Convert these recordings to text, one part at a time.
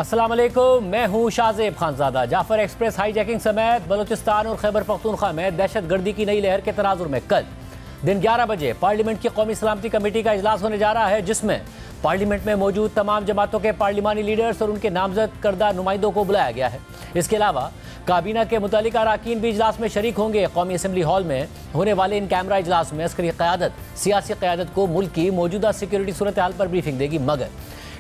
अस्सलाम वालेकुम, मैं हूं शाहजेब खानजादा। जाफर एक्सप्रेस हाईजैकिंग समेत बलूचिस्तान और खैबर पख्तूनख्वा में दहशतगर्दी की नई लहर के तनाजुर में कल दिन 11 बजे पार्लियामेंट की कौमी सलामती कमेटी का इजलास होने जा रहा है, जिसमें पार्लियामेंट में मौजूद तमाम जमातों के पार्लिमानी लीडर्स और उनके नामजद करदा नुमाइंदों को बुलाया गया है। इसके अलावा काबीना के मुतालिका अरकान भी इजलास में शरीक होंगे। कौमी असम्बली हॉल में होने वाले इन कैमरा इजलास में अस्करी क़यादत सियासी क़यादत को मुल्क की मौजूदा सिक्योरिटी सूरत हाल पर ब्रीफिंग देगी, मगर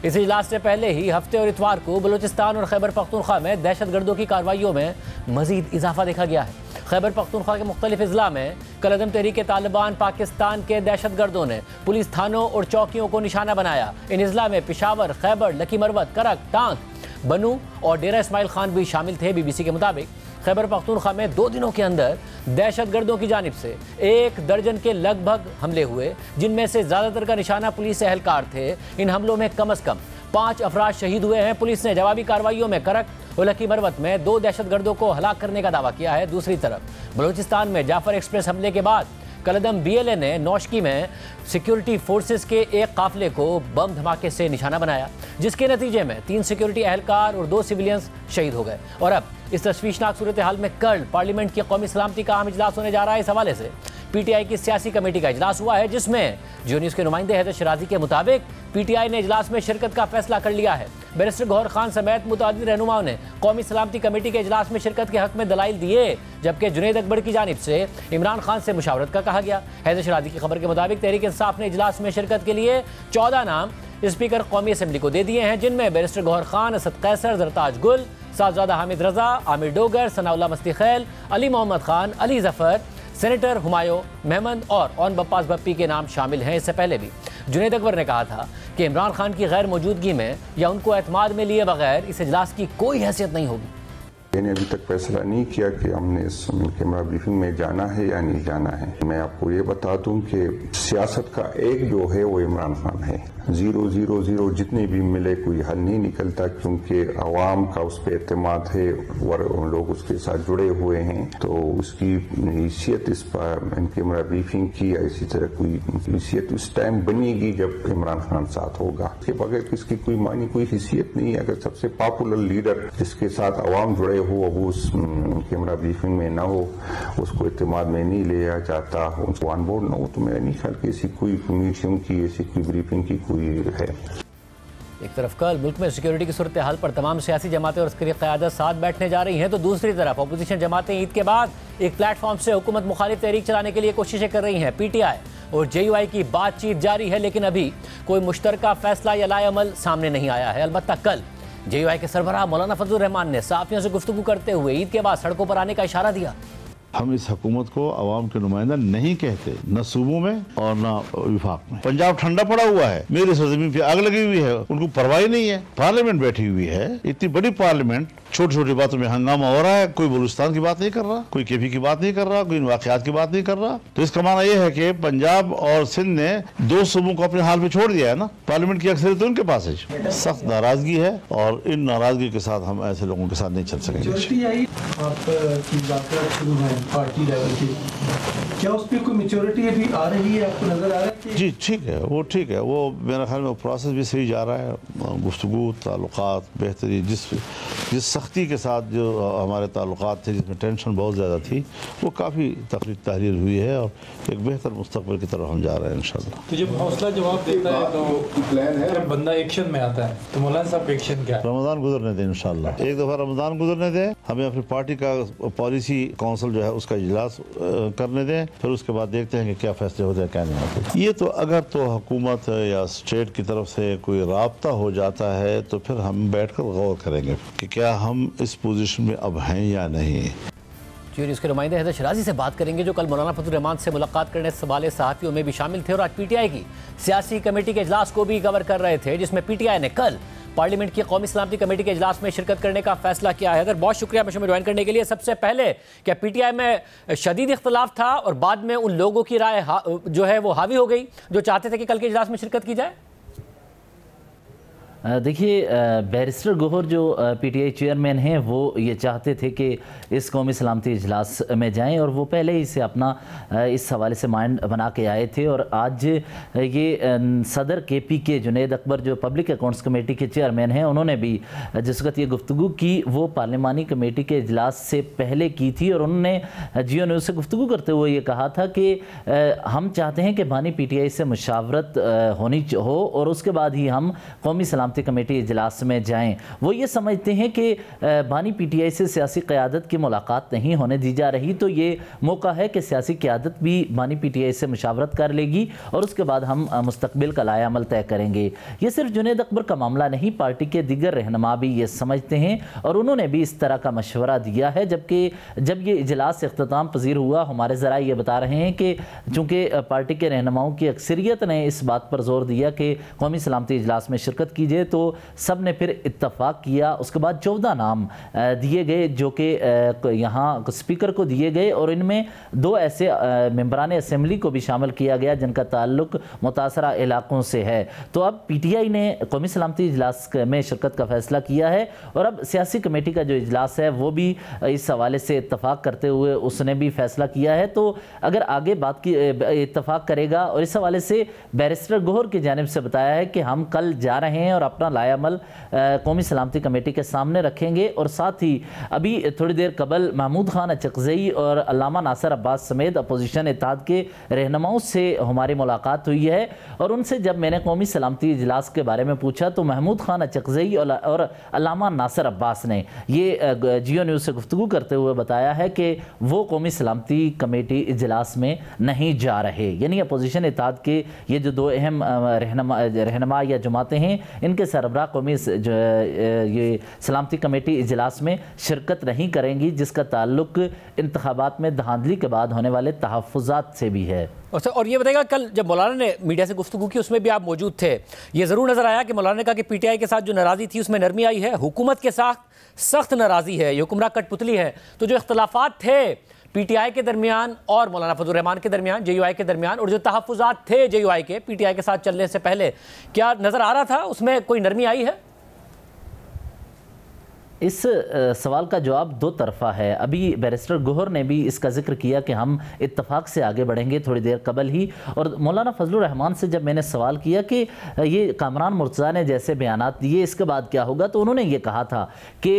इस इजलास से पहले ही हफ्ते और इतवार को बलूचिस्तान और खैबर पख्तूनख्वा में दहशतगर्दों की कार्रवाइयों में मजीद इजाफा देखा गया है। खैबर पख्तूनख्वा के मुख्तलिफ अजला में कलअदम तहरीक तालिबान पाकिस्तान के दहशतगर्दों ने पुलिस थानों और चौकियों को निशाना बनाया। इन अजला में पेशावर, खैबर, लकी मरवत, करक, टांक, बनू और डेरा इस्माइल खान भी शामिल थे। BBC के मुताबिक खैबर पख्तूनख्वा में 2 दिनों के अंदर दहशतगर्दों की जानिब से 1 दर्जन के लगभग हमले हुए, जिनमें से ज़्यादातर का निशाना पुलिस एहलकार थे। इन हमलों में कम अज़ कम 5 अफराद शहीद हुए हैं। पुलिस ने जवाबी कार्रवाइयों में करक और लकी मरवत में 2 दहशतगर्दों को हलाक करने का दावा किया है। दूसरी तरफ बलूचिस्तान में जाफर एक्सप्रेस हमले के बाद कलअदम BLA ने नौशकी में सिक्योरिटी फोर्सेस के एक काफिले को बम धमाके से निशाना बनाया, जिसके नतीजे में 3 सिक्योरिटी एहलकार और 2 सिविलियंस शहीद हो गए। और अब इस तशवीशनाक सूरत हाल में कल पार्लियामेंट की कौमी सलामती का अहम इजलास होने जा रहा है। इस हवाले से PTI की सियासी कमेटी का इजलास हुआ है, जिसमें जियो न्यूज़ के नुमाइंदे हैदर शराजी के मुताबिक PTI ने इजलास में शिरकत का फैसला कर लिया है। बैरिस्टर गौहर खान समेत मुतअद्दिद रहनुमाओं ने कौमी सलामती कमेटी के इजलास में शिरकत के हक में दलाइल दिए, जबकि जुनैद अकबर की जानिब से इमरान खान से मुशावरत का कहा गया। हैदर शराजी की खबर के मुताबिक तहरीक इंसाफ ने इजलास में शिरकत के लिए 14 नाम स्पीकर कौमी असम्बली को दे दिए हैं, जिनमें बैरिस्टर गौहर खान, असद कैसर, जरताज गुल, साहबजादा हामिद रजा, आमिर डोगर, सनाउल्लाह मस्ती खैल, अली मोहम्मद खान, अली जफर, सेनेटर हुमायूं महमद और ओन बप्पास बप्पी के नाम शामिल हैं। इससे पहले भी जुनैद अकबर ने कहा था कि इमरान खान की गैर मौजूदगी में या उनको एतमाद में लिए बगैर इस इजलास की कोई हैसियत नहीं होगी। मैंने अभी तक फैसला नहीं किया कि हमने इस कैमरा ब्रीफिंग में जाना है या नहीं जाना है। मैं आपको ये बता दूं कि सियासत का एक जो है वो इमरान खान है। 000 जितने भी मिले कोई हल नहीं निकलता, क्योंकि अवाम का उस पर एतमाद है और लोग उसके साथ जुड़े हुए हैं। तो उसकी हैसियत इस पर कैमरा ब्रीफिंग की या इसी तरह कोई हैसियत उस टाइम बनेगी जब इमरान खान साथ होगा। इसके बगैर इसकी कोई मानी कोई हैसियत नहीं है। अगर सबसे पॉपुलर लीडर जिसके साथ अवाम जुड़े हो वो उस कैमरा ब्रीफिंग में ना हो, उसको एतमाद में नहीं लिया जाता, उनको ऑन बोर्ड ना हो, तो मेरा नहीं ख्याल कि ऐसी कोई मीटिंग की, ऐसी कोई ब्रीफिंग की कोई है। एक तरफ कल मुल्क में सिक्योरिटी की सूरत हाल पर तमाम सियासी जमातें और अस्करी क़यादत साथ बैठने जा रही हैं, तो दूसरी तरफ अपोजिशन जमातें ईद के बाद एक प्लेटफॉर्म से हुकूमत मुखालिफ तहरीक चलाने के लिए कोशिशें कर रही हैं। PTI और JUI की बातचीत जारी है, लेकिन अभी कोई मुश्तरका फैसला या लाएअमल सामने नहीं आया है। अलबत्ता कल JUI के सरबराह मौलाना फजलुर रहमान ने सहाफ़ियों से गुफ्तगू करते हुए ईद के बाद सड़कों पर आने का इशारा दिया। हम इस हुकूमत को अवाम के नुमाइंदा नहीं कहते, न सूबों में और न विफाक में। पंजाब ठंडा पड़ा हुआ है, मेरी सरजमीन पे आग लगी हुई है, उनको परवाही नहीं है। पार्लियामेंट बैठी हुई है, इतनी बड़ी पार्लियामेंट, छोटी छोटी बातों में हंगामा हो रहा है। कोई बलूचिस्तान की बात नहीं कर रहा, कोई KP की बात नहीं कर रहा, कोई इन वाक़यात की बात नहीं कर रहा। तो इसका माना यह है कि पंजाब और सिंध ने 2 सूबों को अपने हाल में छोड़ दिया है ना। पार्लियामेंट की अक्सरियत तो उनके पास है। सख्त नाराजगी है और इन नाराजगी के साथ हम ऐसे लोगों के साथ नहीं चल सकेंगे। पार्टी लेवल की क्या उस पर कोई मैच्योरिटी अभी आ रही है, आपको नजर आ रहा है? जी ठीक है, वो ठीक है, वो मेरा ख्याल में प्रोसेस भी सही जा रहा है। गुफ्तगू, ताल्लुकात बेहतरी, जिस सख्ती के साथ जो हमारे ताल्लुकात थे, जिसमें टेंशन बहुत ज़्यादा थी, वो काफ़ी तहरीर हुई है और एक बेहतर मुस्तकबिल की तरफ हम जा रहे हैं इंशाल्लाह। तो जब हौसला जवाब देता है तो प्लान है, जब बंदा एक्शन में आता है तो मौलाना साहब एक्शन क्या है? रमज़ान गुजरने दें इंशाल्लाह, एक दफ़ा रमज़ान गुजरने दें, हमें अपनी पार्टी का पॉलिसी काउंसिल जो है उसका इजलास करने दें, फिर उसके बाद देखते हैं कि क्या फैसले होते हैं क्या नहीं होते। ये तो अगर तो हुकूमत या स्टेट की तरफ से कोई राब्ता हो जाता है तो फिर हम बैठकर गौर करेंगे कि क्या हम इस पोजीशन में अब हैं या नहीं। जियो न्यूज़ के नुमाइंदे हैदर शराजी से बात करेंगे, जो कल मौलाना फजलुर रहमान से मुलाकात करने वाले सहाफ़ियों में भी शामिल थे और आज PTI की सियासी कमेटी के इजलास को भी कवर कर रहे थे, जिसमें PTI ने कल पार्लियामेंट की कौमी सलामती कमेटी के इजलास में शिरकत करने का फैसला किया है। हैदर, बहुत शुक्रिया मुझे ज्वाइन करने के लिए। सबसे पहले क्या PTI में शदीद इख्तलाफ था और बाद में उन लोगों की राय जो है वो हावी हो गई जो चाहते थे कि कल के इजलास में शिरकत की जाए? देखिए, बैरिस्टर गौहर जो पीटीआई चेयरमैन हैं वो ये चाहते थे कि इस कौमी सलामती इजलास में जाएं और वो पहले ही से अपना इस हवाले से माइंड बना के आए थे। और आज ये सदर KPK जुनैद अकबर जो पब्लिक अकाउंट्स कमेटी के चेयरमैन हैं, उन्होंने भी जिस वक्त ये गुफ्तगू की वो पार्लिमानी कमेटी के इजलास से पहले की थी। और उन्होंने जियो न्यूज़ से गुफ्तगू करते हुए ये कहा था कि हम चाहते हैं कि बानी PTI से मुशावरत होनी हो और उसके बाद ही हम कौमी सलामती कमेटी इजलास में जाएं। वो ये समझते हैं कि बानी PTI से सियासी क़यादत की मुलाकात नहीं होने दी जा रही, तो ये मौका है कि सियासी क़यादत भी बानी PTI से मुशावरत कर लेगी और उसके बाद हम मुस्तकबिल का लाया अमल तय करेंगे। ये सिर्फ जुनैद अकबर का मामला नहीं, पार्टी के दीगर रहनुमा भी ये समझते हैं और उन्होंने भी इस तरह का मशवरा दिया है। जबकि जब ये इजलास इख्तिताम पजीर हुआ, हमारे ज़रा ये बता रहे हैं कि चूँकि पार्टी के रहनुमाओं की अक्सरियत ने इस बात पर जोर दिया कि कौमी सलामती इजलास में शिरकत कीजिए, तो सब ने फिर इत्तफाक किया। उसके बाद 14 नाम दिए गए जो कि यहाँ स्पीकर को दिए गए और इनमें 2 ऐसे मेंबरान असेंबली को भी शामिल किया गया जिनका ताल्लुक मुतासरा इलाकों से है। तो अब PTI ने कौमी सलामती इजलास में शिरकत का फैसला किया है और अब सियासी कमेटी का जो इजलास है वो भी इस हवाले से इत्तफाक करते हुए उसने भी फैसला किया है। तो अगर आगे बात की इत्तफाक करेगा और इस हवाले से बैरिस्टर गौहर की जानिब से बताया है कि हम कल जा रहे हैं और अपना लायामल कौमी सलामती कमेटी के सामने रखेंगे। और साथ ही अभी थोड़ी देर कबल महमूद खान अचकज़ई और अल्लामा नासिर अब्बास समेत अपोजिशन इत्तेहाद के रहनुमाओं से हमारी मुलाकात हुई है और उनसे जब मैंने कौमी सलामती इजलास के बारे में पूछा तो महमूद खान अचकज़ई और अल्लामा नासिर अब्बास ने ये जियो न्यूज़ से गुफ्तगू करते हुए बताया है कि वो कौमी सलामती कमेटी इजलास में नहीं जा रहे। यानी अपोजिशन इत्तेहाद के ये जो 2 अहम रहनुमा या जमातें हैं, इनके सरबराह कौमी ये सलामती कमेटी इजलास में शिरकत नहीं करेंगी, जिसका ताल्लुक इंतखाबात में धांधली के बाद होने वाले तहफ़्फ़ुज़ात से भी है। और ये बताएगा, कल जब मौलाना ने मीडिया से गुफ्तगू की उसमें भी आप मौजूद थे, ये ज़रूर नज़र आया कि मौलाना ने कहा कि PTI के साथ जो नाराज़ी थी उसमें नरमी आई है, हुकूमत के साथ सख्त नाराज़ी है, ये हुक्मरान कठपुतली है। तो जो इख्तलाफात थे PTI के दरमियान और मौलाना फजलुर रहमान के दरमियान, JUI के दरमियान, और जो तहफ़्फ़ुज़ात थे JUI के PTI के साथ चलने से पहले, क्या नज़र आ रहा था उसमें कोई नरमी आई है? इस सवाल का जवाब 2 तरफ़ा है। अभी बैरिस्टर गौहर ने भी इसका जिक्र किया कि हम इत्तफाक से आगे बढ़ेंगे थोड़ी देर कबल ही। और मौलाना फजलुर रहमान से जब मैंने सवाल किया कि ये कामरान मुर्तज़ा ने जैसे बयानात दिए इसके बाद क्या होगा, तो उन्होंने ये कहा था कि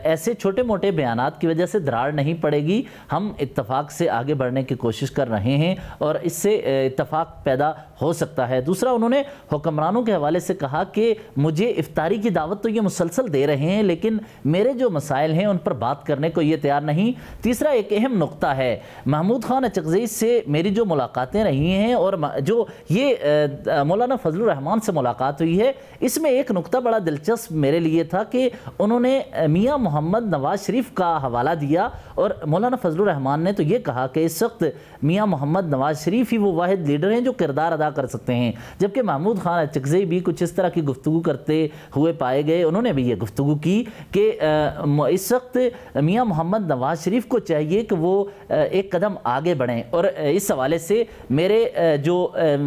ऐसे छोटे मोटे बयानात की वजह से दरार नहीं पड़ेगी, हम इत्तफाक से आगे बढ़ने की कोशिश कर रहे हैं और इससे इत्तफाक पैदा हो सकता है। दूसरा, उन्होंने हुक्मरानों के हवाले से कहा कि मुझे इफ्तारी की दावत तो ये मुसलसल दे रहे हैं लेकिन मेरे जो मसाइल हैं उन पर बात करने को ये तैयार नहीं। तीसरा एक अहम नुक्ता है, महमूद खान अचकज़ई से मेरी जो मुलाकातें रही हैं और जो ये मौलाना फजलुर रहमान से मुलाकात हुई है, इसमें एक नुक्ता बड़ा दिलचस्प मेरे लिए था कि उन्होंने मियाँ मोहम्मद नवाज शरीफ का हवाला दिया और मौलाना फजलुर रहमान ने तो ये कहा कि इस वक्त मियाँ मोहम्मद नवाज शरीफ ही वो वाहिद लीडर हैं जो किरदार अदा कर सकते हैं। जबकि महमूद खान अचकज़ई भी कुछ इस तरह की गुफ्तगू करते हुए पाए गए। उन्होंने भी ये गुफ्तगू की कि इस वक्त मियाँ मोहम्मद नवाज शरीफ को चाहिए कि वो एक कदम आगे बढ़ें। और इस हवाले से मेरे जो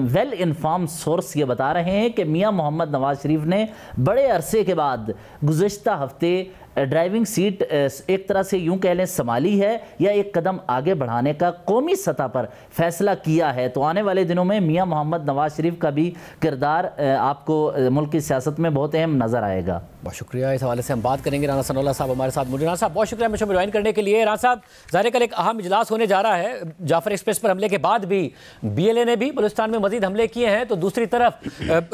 वेल इन्फॉर्म सोर्स ये बता रहे हैं कि मियाँ मोहम्मद नवाज शरीफ ने बड़े अरसे के बाद गुज़श्ता हफ्ते ड्राइविंग सीट एक तरह से यूं कह लें संभाली है या एक कदम आगे बढ़ाने का कौमी सतह पर फैसला किया है। तो आने वाले दिनों में मियाँ मोहम्मद नवाज शरीफ का भी किरदार आपको मुल्क की सियासत में बहुत अहम नज़र आएगा। बहुत शुक्रिया। इस हवाले से हम बात करेंगे। राना सनाउल्लाह साहब हमारे साथ मौजूद। राना साहब बहुत शुक्रिया मुझे ज्वाइन करने के लिए। राना साहब, ज़ाहिर कल एक अहम इजलास होने जा रहा है। जाफर एक्सप्रेस पर हमले के बाद भी BLA ने भी बलूचिस्तान में मजीद हमले किए हैं, तो दूसरी तरफ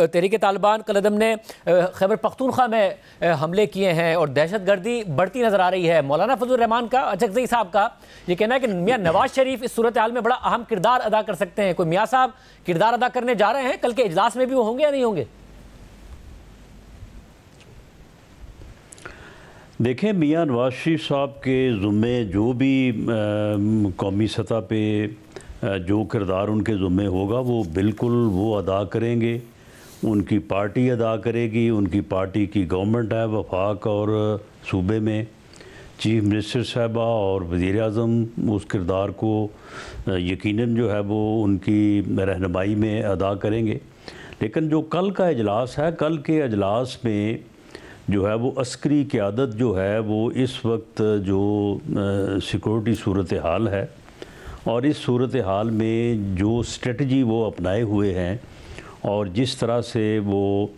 तहरीक तालिबान कलदम ने खैबर पख्तूनख्वा में हमले किए हैं और दहशत गर्दी बढ़ती नजर आ रही है। मौलाना फजलुर रहमान का, अचकज़ई साहब का ये कहना है कि मियाँ नवाज शरीफ इस सूरत हाल में बड़ा अहम किरदार अदा कर सकते हैं। कोई मियाँ साहब किरदार अदा करने जा रहे हैं, कल के इजलास में भी वो होंगे या नहीं होंगे? देखें, मियाँ नवाज शरीफ साहब के ज़ुम्मे जो भी कौमी सतह पे जो किरदार उनके ज़ुम्मे होगा वो बिल्कुल वो अदा करेंगे, उनकी पार्टी अदा करेगी। उनकी पार्टी की गवर्नमेंट है वफाक और सूबे में, चीफ मिनिस्टर साहबा और वज़ीर आज़म उस किरदार को यकीनन जो है वो उनकी रहनुमाई में अदा करेंगे। लेकिन जो कल का इजलास है, कल के इजलास में जो है वो अस्करी क़यादत जो है वो इस वक्त जो सिक्योरिटी सूरत हाल है और इस सूरत हाल में जो स्ट्रेटजी वो अपनाए हुए हैं और जिस तरह से वो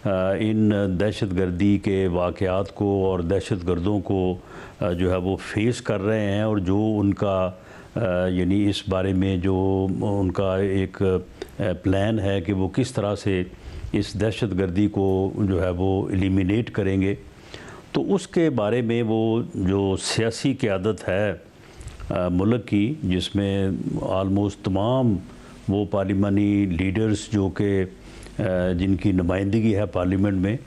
इन दहशतगर्दी के वाक़यात को और दहशतगर्दों को जो है वो फेस कर रहे हैं और जो उनका यानी इस बारे में जो उनका एक प्लान है कि वो किस तरह से इस दहशतगर्दी को जो है वो एलिमिनेट करेंगे, तो उसके बारे में वो जो सियासी क़यादत है मुल्क की, जिसमें आलमोस्ट तमाम वो पार्लिमानी लीडर्स जो कि जिनकी नुमाइंदगी है पार्लियामेंट में,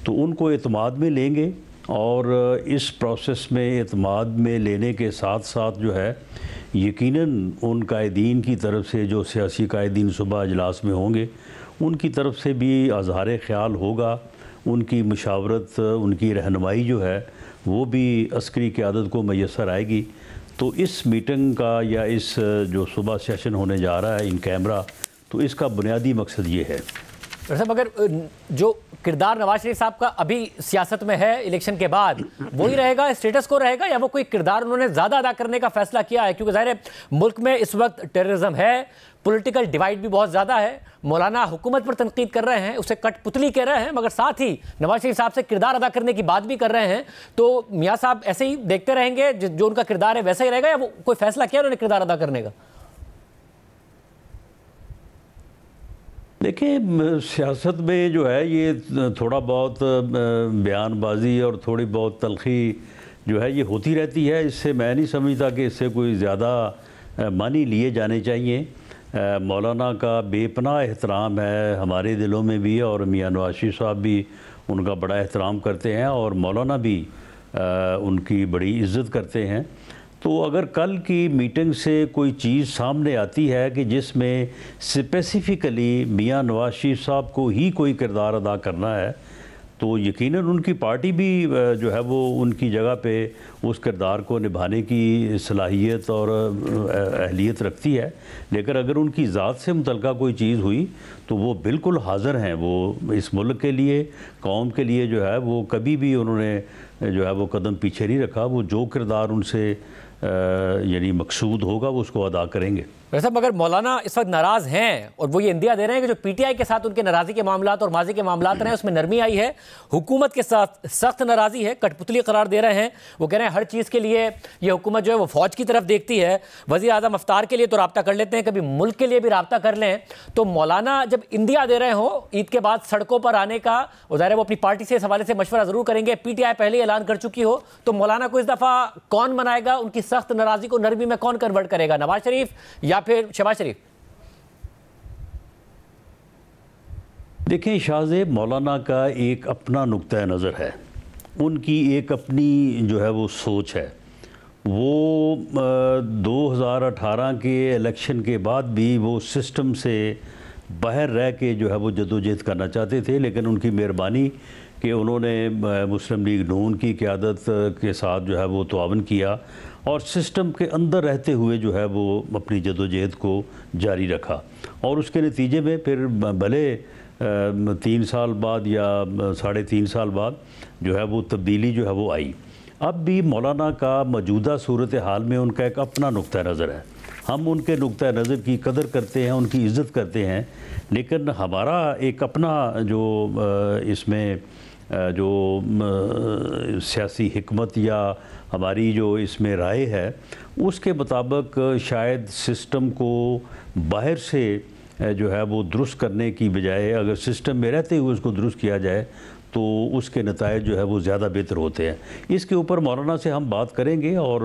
तो उनको एतमाद में लेंगे और इस प्रोसेस में एतमाद में लेने के साथ साथ जो है यकीनन उन कायदीन की तरफ से जो सियासी कायदीन सुबह इजलास में होंगे उनकी तरफ से भी अज़हार ख़याल होगा, उनकी मशावरत, उनकी रहनुमाई जो है वो भी अस्करी क़यादत को मैसर आएगी। तो इस मीटिंग का या इस जो सुबह सेशन होने जा रहा है इन कैमरा, तो इसका बुनियादी मकसद ये है। साहब, अगर जो किरदार नवाज शरीफ साहब का अभी सियासत में है इलेक्शन के बाद वही रहेगा, स्टेटस को रहेगा, या वो कोई किरदार उन्होंने ज़्यादा अदा करने का फैसला किया है? क्योंकि ज़ाहिर है मुल्क में इस वक्त टेररिज्म है, पॉलिटिकल डिवाइड भी बहुत ज़्यादा है, मौलाना हुकूमत पर तनकीद कर रहे हैं, उसे कठपुतली कह रहे हैं, मगर साथ ही नवाज शरीफ साहब से किरदार अदा करने की बात भी कर रहे हैं। तो मियाँ साहब ऐसे ही देखते रहेंगे, जो उनका किरदार है वैसा ही रहेगा, या वो कोई फैसला किया उन्होंने किरदार अदा करने का? देखिए, सियासत में जो है ये थोड़ा बहुत बयानबाजी और थोड़ी बहुत तलखी जो है ये होती रहती है। इससे मैं नहीं समझता कि इससे कोई ज़्यादा मानी लिए जाने चाहिए। मौलाना का बेपनाह एहतराम है हमारे दिलों में भी, और मियाँ नवाज शरीफ साहब भी उनका बड़ा एहतराम करते हैं और मौलाना भी उनकी बड़ी इज़्ज़त करते हैं। तो अगर कल की मीटिंग से कोई चीज़ सामने आती है कि जिसमें स्पेसिफ़िकली मियाँ नवाज शरीफ साहब को ही कोई किरदार अदा करना है, तो यकीनन उनकी पार्टी भी जो है वो उनकी जगह पे उस किरदार को निभाने की सलाहियत और अहलियत रखती है। लेकिन अगर उनकी ज़ात से मुतल्लिक़ा कोई चीज़ हुई तो वो बिल्कुल हाज़िर हैं। वो इस मुल्क के लिए, कौम के लिए जो है वो कभी भी उन्होंने जो है वो कदम पीछे नहीं रखा। वो जो किरदार उनसे यानी मकसूद होगा वो उसको अदा करेंगे। वैसे मगर मौलाना इस वक्त नाराज़ हैं और वो ये इंदिया दे रहे हैं कि जो पीटीआई के साथ उनके नाराज़ी के मामलात और माजी के मामलात रहे हैं उसमें नरमी आई है, हुकूमत के साथ सख्त नाराज़ी है, कठपुतली करार दे रहे हैं। वो कह रहे हैं हर चीज़ के लिए ये हुकूमत जो है वो फ़ौज की तरफ देखती है। वज़ीर आज़म अफ्तार के लिए तो रब्ता कर लेते हैं, कभी मुल्क के लिए भी रब्ता कर लें। तो मौलाना जब इंदिया दे रहे हो ईद के बाद सड़कों पर आने का, ज़ाहिर है वो अपनी पार्टी से इस हवाले से मशवरा ज़रूर करेंगे। पीटीआई पहले ऐलान कर चुकी हो, तो मौलाना को इस दफ़ा कौन मनाएगा? उनकी सख्त नाराज़ी को नरमी में कौन कन्वर्ट करेगा, नवाज शरीफ या फिर शहबाज शरीफ? देखें, शाहज़ेब मौलाना का एक अपना नुक्ता नज़र है, उनकी एक अपनी जो है वो सोच है। वो 2018 के इलेक्शन के बाद भी वो सिस्टम से बाहर रह के जो है वो जदोजहद करना चाहते थे, लेकिन उनकी मेहरबानी कि उन्होंने मुस्लिम लीग नून की क़यादत के साथ जो है वो तावन किया और सिस्टम के अंदर रहते हुए जो है वो अपनी जदोजहद को जारी रखा। और उसके नतीजे में फिर भले 3 साल बाद या 3.5 साल बाद जो है वो तब्दीली जो है वो आई। अब भी मौलाना का मौजूदा सूरत हाल में उनका एक अपना नुक्ता नज़र है। हम उनके नुक्ता नज़र की कदर करते हैं, उनकी इज़्ज़त करते हैं, लेकिन हमारा एक अपना जो इसमें जो सियासी हिकमत या हमारी जो इसमें राय है उसके मुताबिक शायद सिस्टम को बाहर से जो है वो दुरुस्त करने की बजाय अगर सिस्टम में रहते हुए उसको दुरुस्त किया जाए तो उसके नतायज जो है वो ज़्यादा बेहतर होते हैं। इसके ऊपर मौलाना से हम बात करेंगे और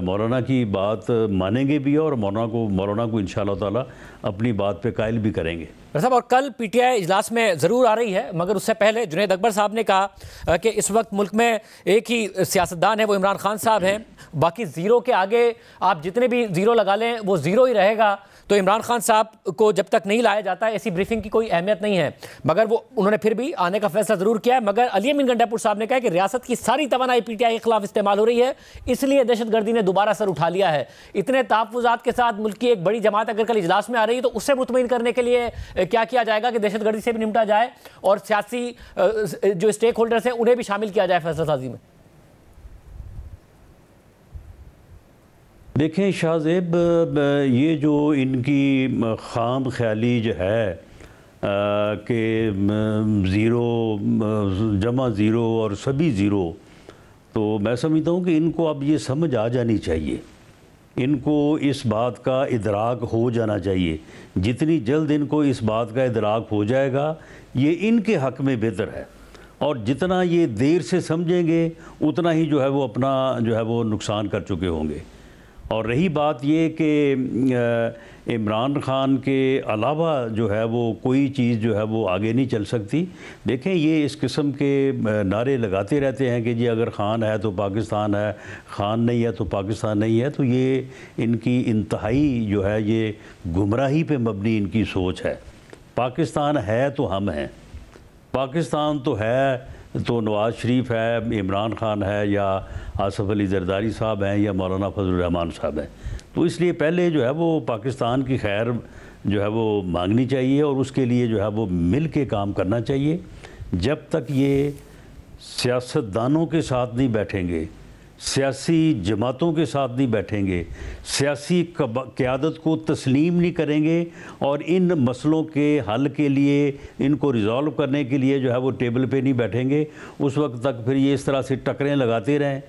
मौलाना की बात मानेंगे भी और मौलाना को इंशाअल्लाह ताला अपनी बात पे कायल भी करेंगे। साहब, और कल पीटीआई इजलास में ज़रूर आ रही है, मगर उससे पहले जुनैद अकबर साहब ने कहा कि इस वक्त मुल्क में एक ही सियासतदान है, वो इमरान खान साहब हैं। बाकी ज़ीरो के आगे आप जितने भी ज़ीरो लगा लें वो ज़ीरो ही रहेगा। तो इमरान खान साहब को जब तक नहीं लाया जाता है ऐसी ब्रीफिंग की कोई अहमियत नहीं है, मगर वो उन्होंने फिर भी आने का फैसला जरूर किया है। मगर अली अमीन गंडापुर साहब ने कहा कि रियासत की सारी तवानाई पीटीआई के खिलाफ इस्तेमाल हो रही है, इसलिए दहशतगर्दी ने दोबारा सर उठा लिया है। इतने तहफ्फुज़ात के साथ मुल्क की एक बड़ी जमात अगर कल इजलास में आ रही है तो उससे मुतमईन करने के लिए क्या किया जाएगा कि दहशतगर्दी से भी निपटा जाए और सियासी जो स्टेक होल्डर्स हैं उन्हें भी शामिल किया जाए फैसला साजी में। देखें शाहजेब, ये जो इनकी खाम ख्याली जो है कि ज़ीरो जमा ज़ीरो और सभी ज़ीरो, तो मैं समझता हूँ कि इनको अब ये समझ आ जानी चाहिए, इनको इस बात का इदराक हो जाना चाहिए। जितनी जल्द इनको इस बात का इदराक हो जाएगा ये इनके हक़ में बेहतर है, और जितना ये देर से समझेंगे उतना ही जो है वो अपना जो है वो नुकसान कर चुके होंगे। और रही बात ये कि इमरान खान के अलावा जो है वो कोई चीज़ जो है वो आगे नहीं चल सकती। देखें, ये इस किस्म के नारे लगाते रहते हैं कि जी अगर ख़ान है तो पाकिस्तान है, ख़ान नहीं है तो पाकिस्तान नहीं है, तो ये इनकी इंतहाई जो है ये गुमराही पे मबनी इनकी सोच है। पाकिस्तान है तो हम हैं, पाकिस्तान तो है तो नवाज़ शरीफ है, इमरान खान है, या आसफ़ अली ज़रदारी साहब हैं, या मौलाना फजल रहमान साहब हैं। तो इसलिए पहले जो है वो पाकिस्तान की खैर जो है वो मांगनी चाहिए और उसके लिए जो है वो मिल के काम करना चाहिए। जब तक ये सियासतदानों के साथ नहीं बैठेंगे, सियासी जमातों के साथ नहीं बैठेंगे, सियासी क़यादत को तस्लीम नहीं करेंगे और इन मसलों के हल के लिए, इनको रिज़ॉल्व करने के लिए जो है वो टेबल पे नहीं बैठेंगे, उस वक्त तक फिर ये इस तरह से टकरें लगाते रहें।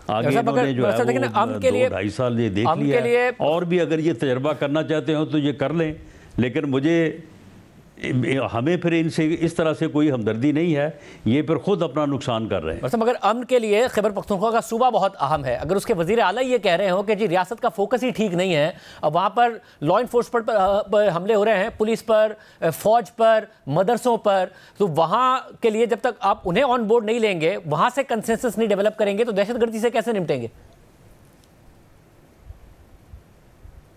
आगे इन्होंने जो है वो 2-2.5 साल ये देख लिया है, और भी अगर ये तजर्बा करना चाहते हो तो ये कर लें, लेकिन हमें फिर इनसे इस तरह से कोई हमदर्दी नहीं है, ये फिर खुद अपना नुकसान कर रहे हैं। मगर अमन के लिए खैबर पख्तूनख्वा का सूबा बहुत अहम है। अगर उसके वज़ीर आला ये कह रहे हो कि जी रियासत का फोकस ही ठीक नहीं है, अब वहाँ पर लॉ इन्फोर्समेंट पर हमले हो रहे हैं, पुलिस पर, फौज पर, मदरसों पर, तो वहाँ के लिए जब तक आप उन्हें ऑन बोर्ड नहीं लेंगे, वहाँ से कंसेंसस नहीं डेवलप करेंगे, तो दहशतगर्दी से कैसे निपटेंगे?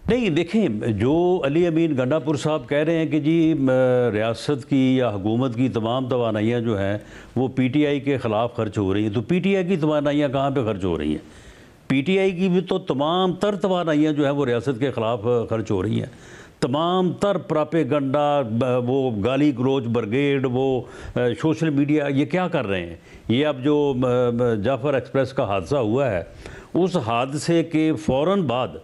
नहीं, देखें, जो अली अमीन गंडापुर साहब कह रहे हैं कि जी रियासत की या हुकूमत की तमाम तवानाइयाँ जो हैं वो पीटीआई के ख़िलाफ़ खर्च हो रही हैं, तो पीटीआई की तवानाइयाँ कहाँ पे खर्च हो रही हैं? पीटीआई की भी तो तमाम तर तवानाइयाँ जो हैं वो रियासत के ख़िलाफ़ खर्च हो रही हैं। तमाम तर प्रोपेगंडा, वो गाली गलोच ब्रिगेड, वो सोशल मीडिया, ये क्या कर रहे हैं? ये अब जो जाफ़र एक्सप्रेस का हादसा हुआ है, उस हादसे के फ़ौरन बाद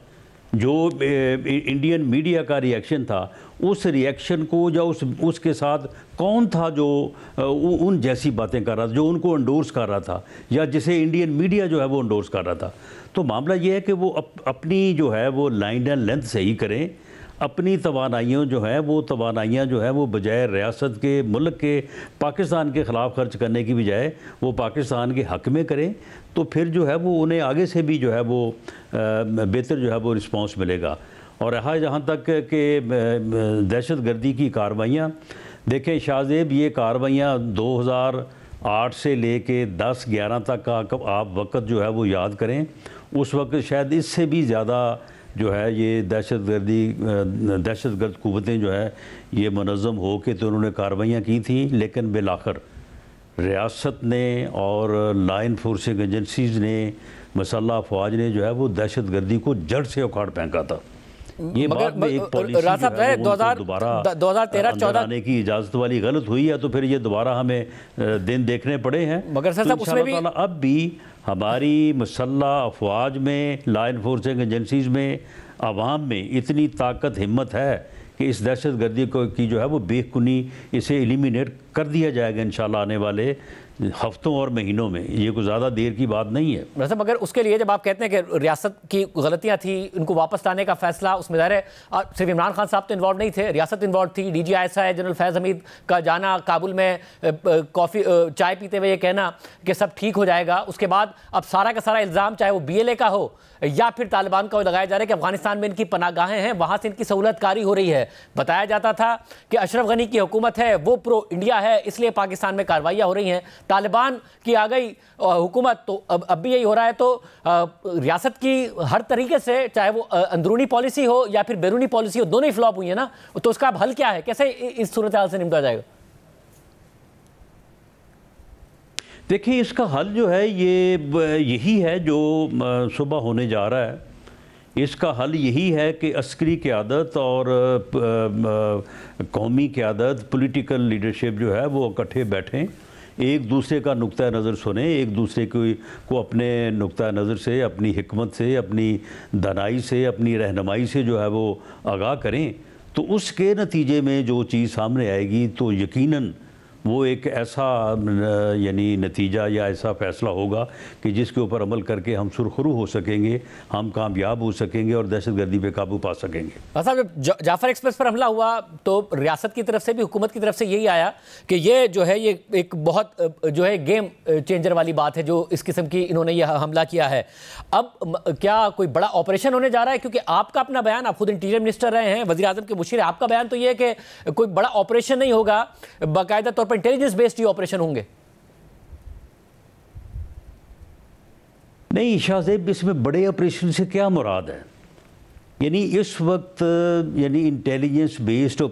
जो इंडियन मीडिया का रिएक्शन था, उस रिएक्शन को या उसके साथ कौन था जो उन जैसी बातें कर रहा था, जो उनको एंडोर्स कर रहा था, या जिसे इंडियन मीडिया जो है वो एंडोर्स कर रहा था? तो मामला ये है कि वो अपनी जो है वो लाइन एंड लेंथ सही करें, अपनी तवानाइयों जो है वो तवानाइयाँ जो है वो बजाय रियासत के, मुल्क के, पाकिस्तान के ख़िलाफ़ खर्च करने की बजाय वो पाकिस्तान के हक़ में करें, तो फिर जो है वो उन्हें आगे से भी जो है वो बेहतर जो है वो रिस्पॉन्स मिलेगा। और रहा जहाँ तक कि दहशतगर्दी की कार्रवाइयाँ, देखें शाहजेब, ये कार्रवाइयाँ 2008 से लेके 10-11 तक का आप वक्त जो है वो याद करें, उस वक्त शायद इससे भी ज़्यादा जो है ये दहशतगर्द कुव्वतें जो है ये मुनज़्ज़म हो के तो उन्होंने कार्रवाइयाँ की थी, लेकिन बिलाखिर रियासत ने और लॉ इन्फोर्सिंग एजेंसीज़ ने, मसल्ह अफवाज ने जो है वो दहशतगर्दी को जड़ से उखाड़ फेंका था। ये बाद में एक पॉलिसी दोबारा 2013-14 आने की इजाज़त वाली गलत हुई है, तो फिर ये दोबारा हमें दिन देखने पड़े हैं। मगर सर साहब उसमें भी अब भी हमारी मसल्ह अफवाज में, लॉ इन्फोर्सिंग एजेंसीज़ में, आवाम में इतनी ताकत हिम्मत है कि इस दहशतगर्दी को की जो है वो बेखुनी इसे एलिमिनेट कर दिया जाएगा इंशाल्लाह आने वाले हफ्तों और महीनों में। ये कोई ज़्यादा देर की बात नहीं है। वैसे मगर उसके लिए जब आप कहते हैं कि रियासत की गलतियां थी, उनको वापस लाने का फैसला, उसमें ज़ाहिर है सिर्फ इमरान खान साहब तो इन्वॉल्व नहीं थे, रियासत इन्वॉल्व थी। DGI जनरल फैज़ हमीद का जाना, काबुल में चाय पीते हुए ये कहना कि सब ठीक हो जाएगा, उसके बाद अब सारा का सारा इल्ज़ाम चाहे वो BLA का हो या फिर तालिबान का लगाया जा रहा है कि अफगानिस्तान में इनकी पनाहगाहें हैं, वहाँ से इनकी सहूलतकारी हो रही है। बताया जाता था कि अशरफ गनी की हुकूमत है, वो प्रो इंडिया है, इसलिए पाकिस्तान में कार्रवाइयाँ हो रही हैं। तालिबान की आ गई हुकूमत, तो अब भी यही हो रहा है। तो रियासत की हर तरीके से, चाहे वो अंदरूनी पॉलिसी हो या फिर बैरूनी पॉलिसी हो, दोनों ही फ्लॉप हुई है ना। तो उसका अब हल क्या है, कैसे इस सूरत हाल से निपटा जाएगा? देखिए, इसका हल जो है ये यही है जो सुबह होने जा रहा है। इसका हल यही है कि अस्करी क़यादत और कौमी क़यादत, पॉलिटिकल लीडरशिप जो है वो इकट्ठे बैठें, एक दूसरे का नुक्ता नज़र सुने, एक दूसरे को अपने नुक्ता नज़र से, अपनी हिकमत से, अपनी दानाई से, अपनी रहनुमाई से जो है वो आगाह करें। तो उसके नतीजे में जो चीज़ सामने आएगी तो यकीनन वो एक ऐसा यानी नतीजा या ऐसा फ़ैसला होगा कि जिसके ऊपर अमल करके हम सुरखरू हो सकेंगे, हम कामयाब हो सकेंगे और दहशतगर्दी पे काबू पा सकेंगे। साहब, जब जाफर एक्सप्रेस पर हमला हुआ तो रियासत की तरफ से भी, हुकूमत की तरफ से यही आया कि ये जो है ये एक बहुत जो है गेम चेंजर वाली बात है जो इस किस्म की इन्होंने यह हमला किया है। अब क्या कोई बड़ा ऑपरेशन होने जा रहा है? क्योंकि आपका अपना बयान, आप खुद इंटीरियर मिनिस्टर रहे हैं, वज़ीर आज़म के मुशीर, आपका बयान तो ये है कि कोई बड़ा ऑपरेशन नहीं होगा, बाकायदा तौर पर इंटेलिजेंस बेस्ड ही ऑपरेशन होंगे। नहीं शाहजेब, इसमें बड़े ऑपरेशन से क्या मुराद है? यानी इस वक्त यानी इंटेलिजेंस बेस्ड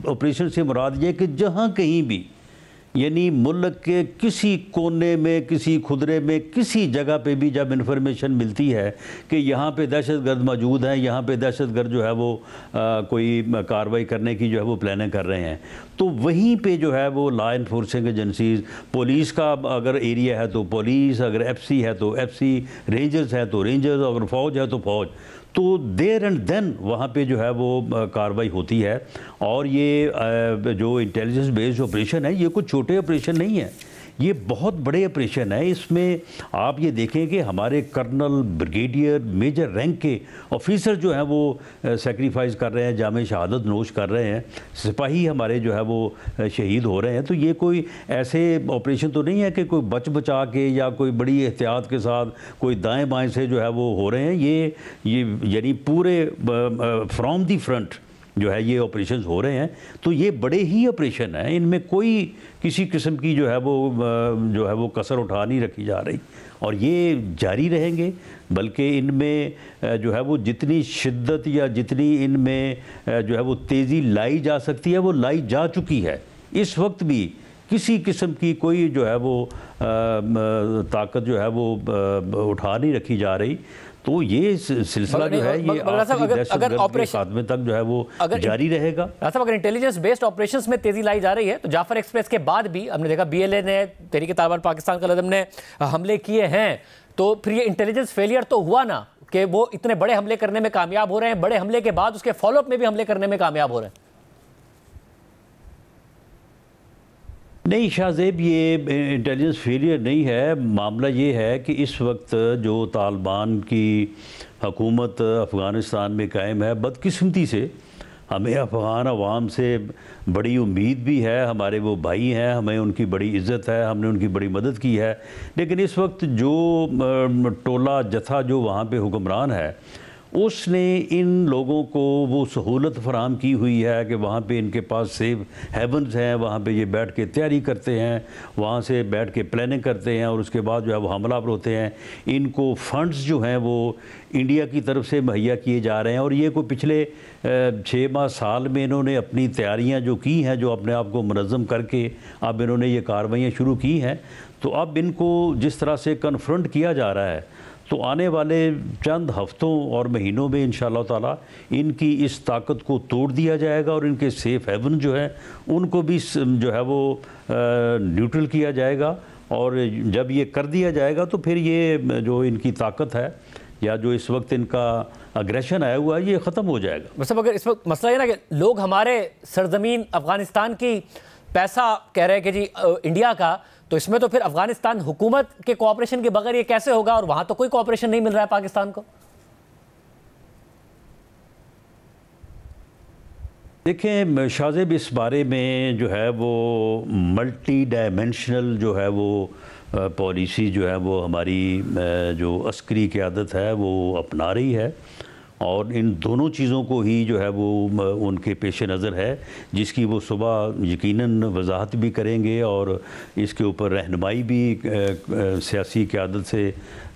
ऑपरेशन से मुराद ये कि जहाँ कहीं भी यानी मुल्क के किसी कोने में, किसी खुदरे में, किसी जगह पे भी जब इन्फॉर्मेशन मिलती है कि यहाँ पे दहशतगर्द मौजूद हैं, यहाँ पे दहशतगर्द जो है वो कोई कार्रवाई करने की जो है वो प्लानिंग कर रहे हैं, तो वहीं पे जो है वो लॉ इन्फोर्सिंग एजेंसीज, पुलिस का अगर एरिया है तो पुलिस, अगर एफसी है तो एफसी, रेंजर्स है तो रेंजर्स, अगर फ़ौज है तो फ़ौज, तो देर एंड देन वहाँ पे जो है वो कार्रवाई होती है। और ये जो इंटेलिजेंस बेस्ड ऑपरेशन है ये कुछ छोटे ऑपरेशन नहीं है, ये बहुत बड़े ऑपरेशन है। इसमें आप ये देखें कि हमारे कर्नल, ब्रिगेडियर, मेजर रैंक के ऑफिसर जो हैं वो सेक्रीफाइस कर रहे हैं, जामे शहादत नोश कर रहे हैं, सिपाही हमारे जो है वो शहीद हो रहे हैं। तो ये कोई ऐसे ऑपरेशन तो नहीं है कि कोई बचा के या कोई बड़ी एहतियात के साथ कोई दाएं बाएं से जो है वो हो रहे हैं। ये यानी पूरे फ्रॉम दी फ्रंट जो है ये ऑपरेशन हो रहे हैं। तो ये बड़े ही ऑपरेशन हैं, इनमें कोई किसी किस्म की जो है वो कसर उठा नहीं रखी जा रही और ये जारी रहेंगे। बल्कि इनमें जो है वो जितनी शिद्दत या जितनी इनमें जो है वो तेज़ी लाई जा सकती है वो लाई जा चुकी है। इस वक्त भी किसी किस्म की कोई जो है वो ताकत जो है वो उठा नहीं रखी जा रही। तो ये सिलसिला जो है ये अगर ऑपरेशन खात्मे तक जो है वो जारी रहेगा। साहब, अगर इंटेलिजेंस बेस्ड ऑपरेशंस में तेजी लाई जा रही है तो जाफर एक्सप्रेस के बाद भी हमने देखा BLA ने, तहरीक तालिबान पाकिस्तान का लदम ने हमले किए हैं, तो फिर ये इंटेलिजेंस फेलियर तो हुआ ना कि वो इतने बड़े हमले करने में कामयाब हो रहे हैं, बड़े हमले के बाद उसके फॉलोअप में भी हमले करने में कामयाब हो रहे हैं। नहीं शाहजेब, ये इंटेलिजेंस फेलियर नहीं है। मामला ये है कि इस वक्त जो तालिबान की हुकूमत अफ़गानिस्तान में कायम है, बदकिस्मती से हमें अफ़गान अवाम से बड़ी उम्मीद भी है, हमारे वो भाई हैं, हमें उनकी बड़ी इज़्ज़त है, हमने उनकी बड़ी मदद की है। लेकिन इस वक्त जो टोला जथा जो वहाँ पे हुक्मरान है उसने इन लोगों को वो सहूलत फराहम की हुई है कि वहाँ पे इनके पास सेफ हेवन्स हैं, वहाँ पे ये बैठ के तैयारी करते हैं, वहाँ से बैठ के प्लानिंग करते हैं और उसके बाद जो है वो हमलावर होते हैं। इनको फंड्स जो हैं वो इंडिया की तरफ से मुहैया किए जा रहे हैं और ये कोई पिछले 6 माह साल में इन्होंने अपनी तैयारियाँ जो की हैं, जो अपने आप को मुनज़्ज़म करके अब इन्होंने ये कार्रवाइयाँ शुरू की हैं। तो अब इनको जिस तरह से कन्फ्रंट किया जा रहा है तो आने वाले चंद हफ्तों और महीनों में इंशाअल्लाह ताला इनकी इस ताकत को तोड़ दिया जाएगा और इनके सेफ हेवन जो है उनको भी जो है वो न्यूट्रल किया जाएगा। और जब ये कर दिया जाएगा तो फिर ये जो इनकी ताकत है या जो इस वक्त इनका अग्रेशन आया हुआ है ये ख़त्म हो जाएगा। मतलब अगर इस वक्त मसला ये ना कि लोग हमारे सरजमीन अफ़गानिस्तान की पैसा कह रहे हैं कि जी इंडिया का, तो इसमें तो फिर अफगानिस्तान हुकूमत के कोऑपरेशन के बगैर ये कैसे होगा? और वहां तो कोई कोऑपरेशन नहीं मिल रहा है पाकिस्तान को। देखें शाहजेब, इस बारे में जो है वो मल्टी डायमेंशनल जो है वो पॉलिसी जो है वो हमारी जो अस्करी क़यादत है वो अपना रही है और इन दोनों चीज़ों को ही जो है वो उनके पेश नज़र है, जिसकी वो सुबह यकीनन वजाहत भी करेंगे और इसके ऊपर रहनुमाई भी सियासी क़यादत से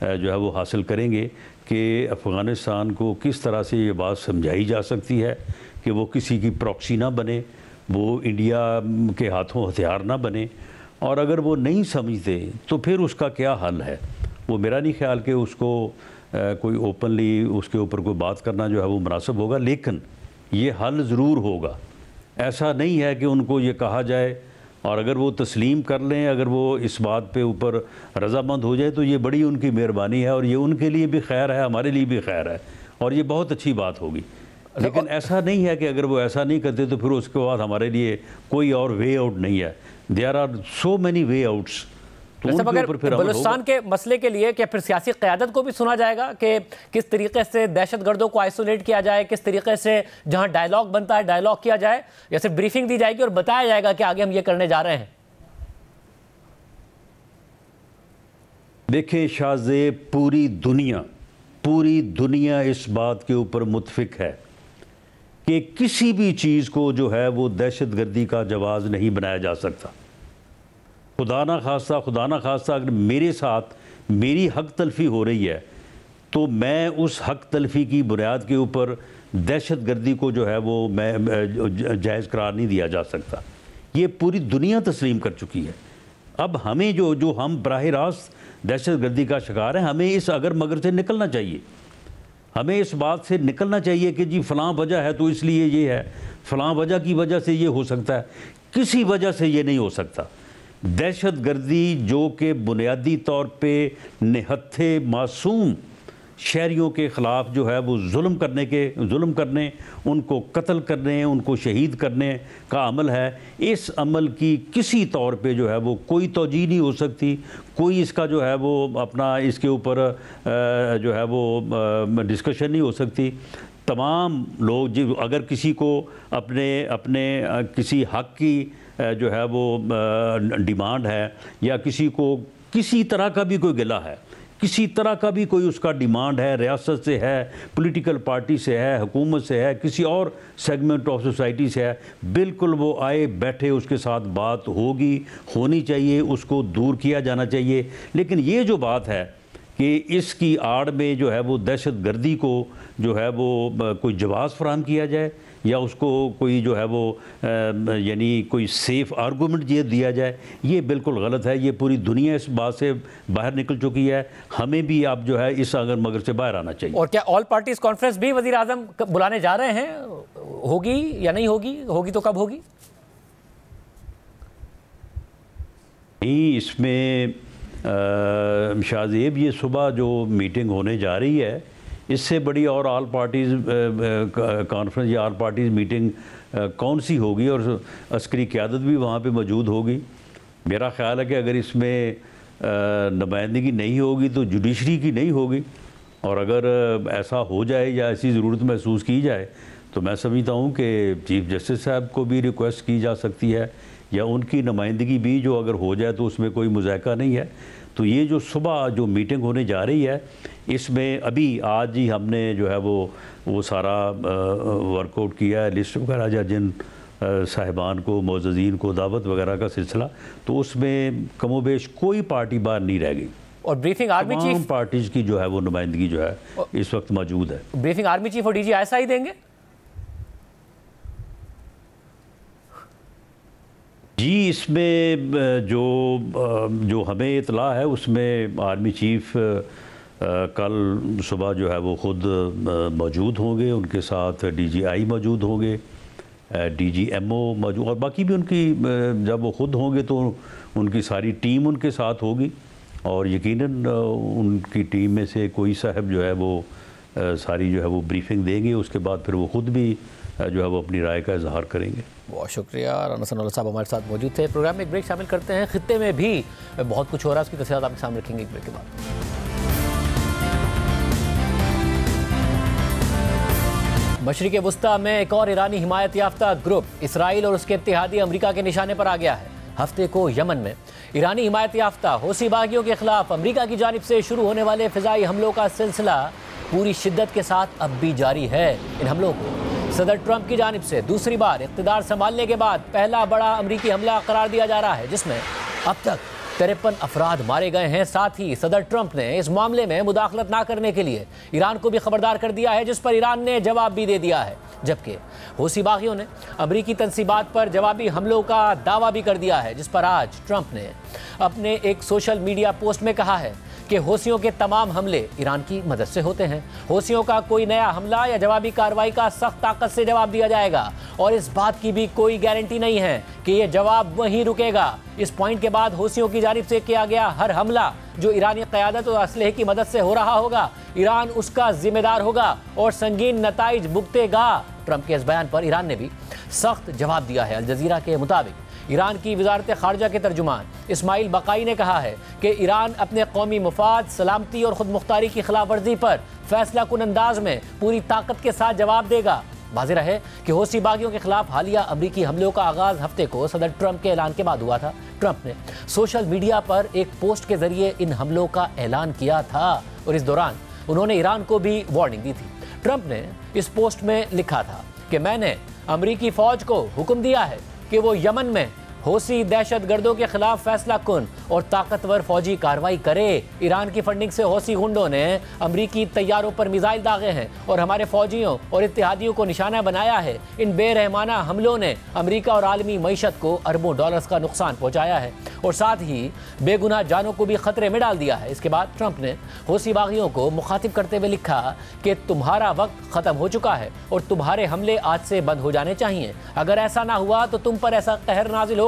जो है वो हासिल करेंगे कि अफ़गानिस्तान को किस तरह से ये बात समझाई जा सकती है कि वो किसी की प्रॉक्सी ना बने, वो इंडिया के हाथों हथियार ना बने, और अगर वो नहीं समझते तो फिर उसका क्या हल है। वो मेरा नहीं ख्याल कि उसको कोई ओपनली उसके ऊपर कोई बात करना जो है वो मुनासिब होगा, लेकिन ये हल ज़रूर होगा। ऐसा नहीं है कि उनको ये कहा जाए और अगर वो तस्लीम कर लें, अगर वो इस बात पे ऊपर रज़ामंद हो जाए तो ये बड़ी उनकी मेहरबानी है और ये उनके लिए भी खैर है, हमारे लिए भी खैर है और ये बहुत अच्छी बात होगी। लेकिन ऐसा नहीं है कि अगर वो ऐसा नहीं करते तो फिर उसके बाद हमारे लिए कोई और वे आउट नहीं है। There are so many way outs. तो अगर बलूचिस्तान के मसले के लिए क्या फिर सियासी क़यादत को भी सुना जाएगा कि किस तरीके से दहशतगर्दों को आइसोलेट किया जाए, किस तरीके से जहां डायलॉग बनता है डायलॉग किया जाए, या सिर्फ ब्रीफिंग दी जाएगी और बताया जाएगा कि आगे हम ये करने जा रहे हैं? देखें शाहज़े, पूरी दुनिया इस बात के ऊपर मुत्फिक है कि किसी भी चीज़ को जो है वो दहशतगर्दी का जवाज़ नहीं बनाया जा सकता। खुदा ना खास्ता अगर मेरे साथ मेरी हक तलफी हो रही है तो मैं उस हक तलफी की बुनियाद के ऊपर दहशतगर्दी को जो है वो मैं जायज़ करार नहीं दिया जा सकता। ये पूरी दुनिया तस्लीम कर चुकी है। अब हमें जो हम बराह रास्त दहशतगर्दी का शिकार हैं, हमें इस अगर मगर से निकलना चाहिए। हमें इस बात से निकलना चाहिए कि जी फ़लाँ वजह है तो इसलिए ये है, फ़लाँ वजह की वजह से ये हो सकता है, किसी वजह से ये नहीं हो सकता। दहशतगर्दी जो कि बुनियादी तौर पे निहत्थे मासूम शहरियों के ख़िलाफ़ जो है वो जुल्म करने, उनको कत्ल करने, उनको शहीद करने का अमल है, इस अमल की किसी तौर पे जो है वो कोई तौजीह नहीं हो सकती, कोई इसका जो है वो अपना इसके ऊपर जो है वो डिस्कशन नहीं हो सकती। तमाम लोग जो अगर किसी को अपने किसी हक़ की जो है वो डिमांड है या किसी को किसी तरह का भी कोई गिला है, किसी तरह का भी कोई उसका डिमांड है, रियासत से है, पॉलिटिकल पार्टी से है, हुकूमत से है, किसी और सेगमेंट ऑफ सोसाइटी से है, बिल्कुल वो आए बैठे उसके साथ बात होनी चाहिए, उसको दूर किया जाना चाहिए। लेकिन ये जो बात है कि इसकी आड़ में जो है वो दहशतगर्दी को जो है वो कोई जवाब फराहम किया जाए या उसको कोई जो है वो यानी कोई सेफ़ आर्गूमेंट दिया जाए, ये बिल्कुल गलत है। ये पूरी दुनिया इस बात से बाहर निकल चुकी है, हमें भी अब जो है इस अगर मगर से बाहर आना चाहिए। और क्या ऑल पार्टीज कॉन्फ्रेंस भी वज़ीर आज़म बुलाने जा रहे हैं? होगी या नहीं होगी तो कब होगी? नहीं, इसमें शाहज़ेब ये सुबह जो मीटिंग होने जा रही है, इससे बड़ी और ऑल पार्टीज़ कॉन्फ्रेंस या ऑल पार्टीज़ मीटिंग कौन सी होगी, और अस्करी क़यादत भी वहाँ पे मौजूद होगी। मेरा ख़्याल है कि अगर इसमें नुमाइंदगी नहीं होगी तो जुडिशरी की नहीं होगी, और अगर ऐसा हो जाए या ऐसी ज़रूरत महसूस की जाए तो मैं समझता हूँ कि चीफ़ जस्टिस साहब को भी रिक्वेस्ट की जा सकती है या उनकी नुमाइंदगी भी जो अगर हो जाए तो उसमें कोई मुज़ायका नहीं है। तो ये जो सुबह जो मीटिंग होने जा रही है, इसमें अभी आज ही हमने जो है वो सारा वर्कआउट किया है, लिस्ट वगैरह या जिन साहिबान को मोअज़्ज़ीन को दावत वगैरह का सिलसिला, तो उसमें कमोबेश कोई पार्टी बाहर नहीं रह गई और ब्रीफिंग आर्मी चीफ पार्टीज़ की जो है वो नुमाइंदगी जो है इस वक्त मौजूद है। ब्रीफिंग आर्मी चीफ और डीजी ऐसा ही देंगे? जी, इसमें जो हमें इतला है उसमें आर्मी चीफ कल सुबह जो है वो ख़ुद मौजूद होंगे, उनके साथ DGI मौजूद होंगे, DGMO मौजूद, और बाकी भी उनकी जब वो ख़ुद होंगे तो उनकी सारी टीम उनके साथ होगी और यकीनन उनकी टीम में से कोई साहब जो है वो सारी जो है वो ब्रीफिंग देंगे। उसके बाद फिर वो ख़ुद भी जो है वो अपनी राय का इजहार करेंगे। बहुत शुक्रिया। राना सनाउल्लाह साहब हमारे साथ मौजूद थे। प्रोग्राम में एक ब्रेक शामिल करते हैं। खित्ते में भी बहुत कुछ हो रहा है, उसकी तफसीलात आपके सामने रखेंगे एक ब्रेक के बाद। मशरिक़ वुस्ता में एक और ईरानी हिमायत याफ्ता ग्रुप इसराइल और उसके इत्तेहादी अमरीका के निशाने पर आ गया है। हफ्ते को यमन में ईरानी हिमायत याफ्ता हौसी बागियों के खिलाफ अमरीका की जानिब से शुरू होने वाले फ़िज़ाई हमलों का सिलसिला पूरी शिद्दत के साथ अब भी जारी है। इन हमलों को सदर ट्रंप की जानिब से दूसरी बार इक़्तिदार संभालने के बाद पहला बड़ा अमरीकी हमला करार दिया जा रहा है, जिसमें अब तक 53 अफराद मारे गए हैं। साथ ही सदर ट्रंप ने इस मामले में मुदाखलत ना करने के लिए ईरान को भी खबरदार कर दिया है, जिस पर ईरान ने जवाब भी दे दिया है। जबकि हूसी बागियों ने अमरीकी तंसीबात पर जवाबी हमलों का दावा भी कर दिया है, जिस पर आज ट्रंप ने अपने एक सोशल मीडिया पोस्ट में कहा है कि हूसियों के तमाम हमले ईरान की मदद से होते हैं। हूसियों का कोई नया हमला या जवाबी कार्रवाई का सख्त ताकत से जवाब दिया जाएगा और इस बात की भी कोई गारंटी नहीं है कि यह जवाब वहीं रुकेगा। इस पॉइंट के बाद हूसियों की जानिब से किया गया हर हमला जो ईरानी क़यादत और असलहे की मदद से हो रहा होगा, ईरान उसका जिम्मेदार होगा और संगीन नताइज भुगतेगा। ट्रंप के इस बयान पर ईरान ने भी सख्त जवाब दिया है। अल जज़ीरा के मुताबिक ईरान की वजारत खारजा के तर्जुमान इस्माइल बकाई ने कहा है कि ईरान अपने कौमी मफाद, सलामती और खुद मुख्तारी की खिलाफ वर्जी पर फैसला कुन अंदाज में पूरी ताकत के साथ जवाब देगा। वाज़ेह रहे कि हूसी बागियों के खिलाफ हालिया अमरीकी हमलों का आगाज़ हफ्ते को सदर ट्रंप के ऐलान के बाद हुआ था। ट्रंप ने सोशल मीडिया पर एक पोस्ट के जरिए इन हमलों का ऐलान किया था और इस दौरान उन्होंने ईरान को भी वार्निंग दी थी। ट्रंप ने इस पोस्ट में लिखा था कि मैंने अमरीकी फ़ौज को हुक्म दिया है कि वो यमन में हूसी दहशत गर्दों के खिलाफ फैसला कुन और ताकतवर फौजी कार्रवाई करे। ईरान की फंडिंग से हूसी गुंडों ने अमरीकी तैयारों पर मिसाइल दागे हैं और हमारे फौजियों और इत्तेहादियों को निशाना बनाया है। इन बेरहमाना हमलों ने अमरीका और आलमी मईशत को अरबों डॉलर्स का नुकसान पहुंचाया है और साथ ही बेगुनाह जानों को भी खतरे में डाल दिया है। इसके बाद ट्रंप ने हूसी बागियों को मुखातिब करते हुए लिखा कि तुम्हारा वक्त ख़त्म हो चुका है और तुम्हारे हमले आज से बंद हो जाने चाहिए। अगर ऐसा ना हुआ तो तुम पर ऐसा कहर नाजिल होगा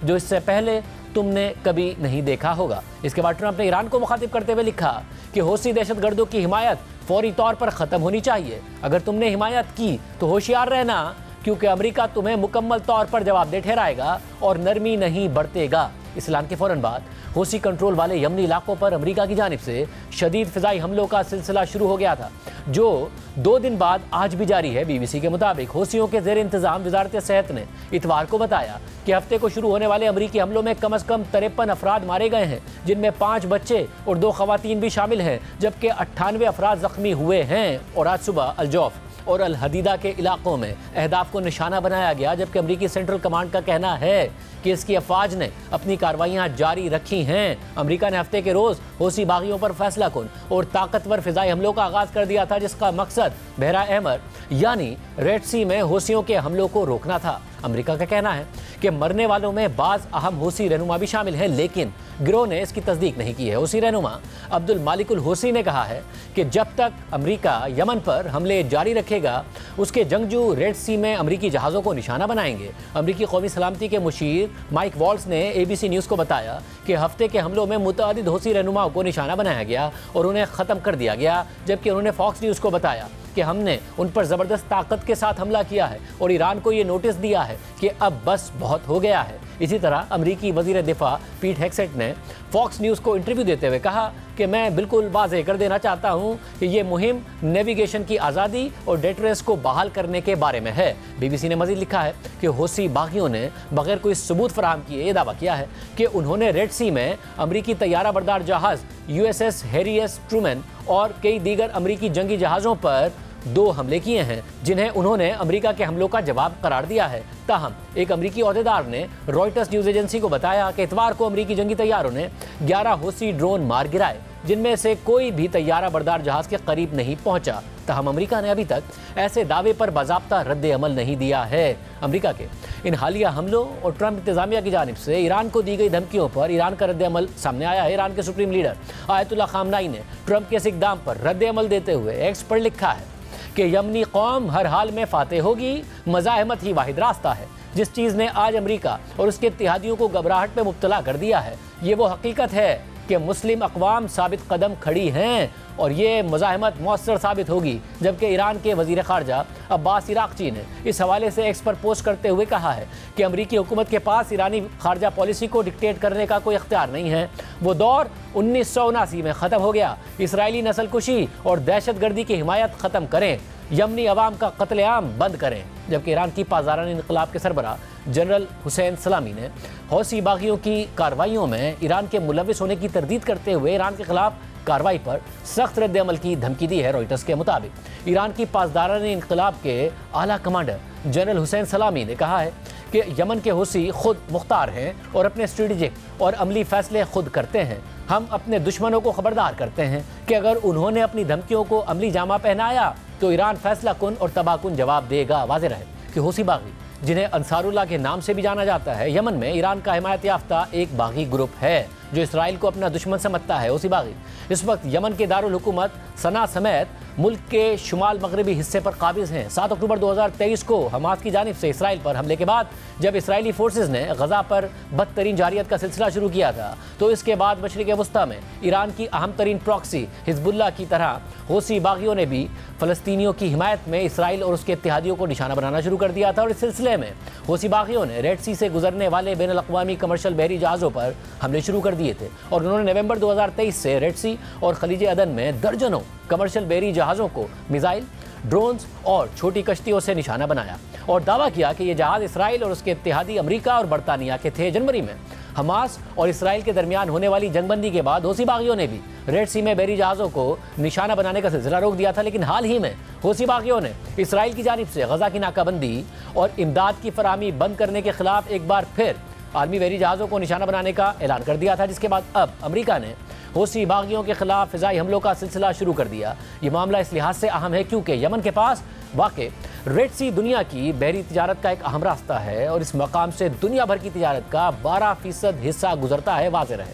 जो इससे पहले तुमने कभी नहीं देखा होगा। इसके बाद ट्रंप ने ईरान को मुखातिब करते हुए लिखा कि हूसी दहशतगर्दों की हिमायत फौरी तौर पर ख़त्म होनी चाहिए। अगर तुमने हिमायत की तो होशियार रहना, क्योंकि अमेरिका तुम्हें मुकम्मल तौर पर जवाब दे ठहराएगा और नरमी नहीं बरतेगा। इस ऐलान के फ़ौरन बाद हूसी कंट्रोल वाले यमनी इलाकों पर अमेरिका की जानिब से शदीद फ़िज़ाई हमलों का सिलसिला शुरू हो गया था, जो 2 दिन बाद आज भी जारी है। BBC के मुताबिक हूसियों के ज़ेर इंतज़ाम वजारत सेहत ने इतवार को बताया कि हफ्ते को शुरू होने वाले अमरीकी हमलों में कम अज़ कम 53 अफराद मारे गए हैं, जिनमें 5 बच्चे और 2 ख़वातीन भी शामिल हैं, जबकि 98 अफराद ज़ख्मी हुए हैं। और आज सुबह अल-जौफ और अल हदीदा के इलाकों में अहदाफ को निशाना बनाया गया, जबकि अमरीकी सेंट्रल कमांड का कहना है कि इसकी अफवाज ने अपनी कार्रवाइयाँ जारी रखी हैं। अमरीका ने हफ्ते के रोज़ हूसी बागियों पर फैसला कुन और ताकतवर फ़िज़ाई हमलों का आगाज़ कर दिया था, जिसका मकसद बहरा अहमर यानी रेड सी में हूसियों के हमलों को रोकना था। अमरीका का कहना है कि मरने वालों में बाज़ अहम हूसी रहनुमा भी शामिल हैं, लेकिन गिरोह ने इसकी तस्दीक नहीं की है। हूसी रहनुमा अब्दुल मालिकुल हूसी ने कहा है कि जब तक अमरीका यमन पर हमले जारी रखेगा, उसके जंगजू रेड सी में अमरीकी जहाज़ों को निशाना बनाएंगे। अमरीकी कौमी सलामती के मुशीर माइक वॉल्स ने ABC न्यूज़ को बताया कि हफ्ते के हमलों में मुतअद्दिद हूसी रहनुमाओं को निशाना बनाया गया और उन्हें ख़त्म कर दिया गया, जबकि उन्होंने फॉक्स न्यूज़ को बताया कि हमने उन पर ज़बरदस्त ताकत के साथ हमला किया है और ईरान को ये नोटिस दिया है कि अब बस बहुत हो गया है। इसी तरह अमरीकी वज़ीर दिफा पीट हेक्सेट ने फॉक्स न्यूज़ को इंटरव्यू देते हुए कहा कि मैं बिल्कुल वाज़ेह कर देना चाहता हूं कि ये मुहिम नेविगेशन की आज़ादी और डेटरेस को बहाल करने के बारे में है। BBC ने मज़ीद लिखा है कि हूसी बागियों ने बगैर कोई सबूत फराहम किए ये दावा किया है कि उन्होंने रेड सी में अमरीकी तैयारा बरदार जहाज़ USS हैरी एस ट्रूमैन और कई दीगर अमरीकी जंगी जहाज़ों पर 2 हमले किए हैं, जिन्हें उन्होंने अमेरिका के हमलों का जवाब करार दिया है। ताहम एक अमरीकी अहदेदार ने रॉयटर्स न्यूज़ एजेंसी को बताया कि इतवार को अमरीकी जंगी तैयारों ने 11 हूसी ड्रोन मार गिराए, जिनमें से कोई भी तैयारा बरदार जहाज़ के करीब नहीं पहुंचा। ताहम अमेरिका ने अभी तक ऐसे दावे पर बाज़ाब्ता रद्द अमल नहीं दिया है। अमेरिका के इन हालिया हमलों और ट्रंप इंतज़ामिया की जानिब से ईरान को दी गई धमकियों पर ईरान का रद्द अमल सामने आया है। ईरान के सुप्रीम लीडर आयतुल्ला खामनाई ने ट्रंप के इस इक़दाम पर रद्द अमल देते हुए एक्स पर लिखा है कि यमनी कौम हर हाल में फातेह होगी, मज़ाहमत ही वाहिद रास्ता है। जिस चीज़ ने आज अमेरिका और उसके इत्तेहादियों को घबराहट में मुब्तला कर दिया है, ये वो हकीकत है कि मुस्लिम अक़वाम साबित कदम खड़ी हैं और ये मज़ाहमत मौसर साबित होगी। जबकि ईरान के वज़ीर ख़ारजा अब्बास इराक़ची ने इस हवाले से एक्स पर पोस्ट करते हुए कहा है कि अमरीकी हुकूमत के पास ईरानी ख़ारजा पॉलिसी को डिक्टेट करने का कोई इख्तियार नहीं है। वो दौर 1979 में ख़त्म हो गया। इसराइली नस्लकुशी और दहशतगर्दी की हिमायत ख़त्म करें, यमनी अवाम का कत्लेआम बंद करें। जबकि ईरान की पाज़ारानी इनक़लाब के सरबराह जनरल हुसैन सलामी ने हौसी बागियों की कार्रवाइयों में ईरान के मुलविस होने की तरदीद करते हुए ईरान के खिलाफ कार्रवाई पर सख्त रद्द-ए-अमल की धमकी दी है। रॉयटर्स के मुताबिक ईरान की पासदाराने इंक़िलाब के आला कमांडर जनरल हुसैन सलामी ने कहा है कि यमन के हुसी खुद मुख्तार हैं और अपने स्ट्रेटेजिक और अमली फैसले खुद करते हैं। हम अपने दुश्मनों को खबरदार करते हैं कि अगर उन्होंने अपनी धमकियों को अमली जामा पहनाया तो ईरान फैसला कुन और तबाहकुन जवाब देगा। वाज़ेह रहे कि हुसी बागी, जिन्हें अंसारुल्लाह के नाम से भी जाना जाता है, यमन में ईरान का हिमायत याफ्ता एक बागी ग्रुप है जो इसराइल को अपना दुश्मन समझता है। हुसी बागी इस वक्त यमन के दारुल हुकूमत सना समेत मुल्क के शुमाल मगरबी हिस्से पर काबिज हैं। 7 अक्टूबर 2023 को हमास की जानिब से इसराइल पर हमले के बाद जब इसराइली फोर्सेज ने गजा पर बदतरीन जारियत का सिलसिला शुरू किया था तो इसके बाद मशरिक़ वस्ता में ईरान की अहम तरीन प्रॉक्सी हिजबुल्लाह की तरह हुसी बागियों ने भी फ़लस्तीनियों की हिमायत में इसराइल और उसके इत्तेहादियों को निशाना बनाना शुरू कर दिया था। और इस सिलसिले में हुसी बागियों ने रेड सी से गुजरने वाले बैनुल अक़वामी कमर्शियल बहरी जहाज़ों पर हमले शुरू कर दिए थे और उन्होंने नवंबर 2023 से रेड सी और खलीज अदन में दर्जनों कमर्शियल बहरी जहाज़ों को मिसाइल, ड्रोन्स और छोटी कश्तियों से निशाना बनाया और दावा किया कि ये जहाज़ इसराइल और उसके इत्तेहादी अमेरिका और बरतानिया के थे। जनवरी में हमास और इसराइल के दरमियान होने वाली जंगबंदी के बाद हुसी बागियों ने भी रेड सी में बहरी जहाज़ों को निशाना बनाने का सिलसिला रोक दिया था, लेकिन हाल ही में हुसी बागियों ने इसराइल की जानिब से गजा की नाकाबंदी और इमदाद की फराहमी बंद करने के खिलाफ एक बार फिर आलमी बहरी जहाज़ों को निशाना बनाने का ऐलान कर दिया था, जिसके बाद अब अमेरिका ने हुसी बागियों के खिलाफ फ़िज़ाई हमलों का सिलसिला शुरू कर दिया। ये मामला इस लिहाज से अहम है क्योंकि यमन के पास वाक़े रेड सी दुनिया की बहरी तिजारत का एक अहम रास्ता है और इस मकाम से दुनिया भर की तिजारत का 12% हिस्सा गुजरता है। वाज़ेह रहे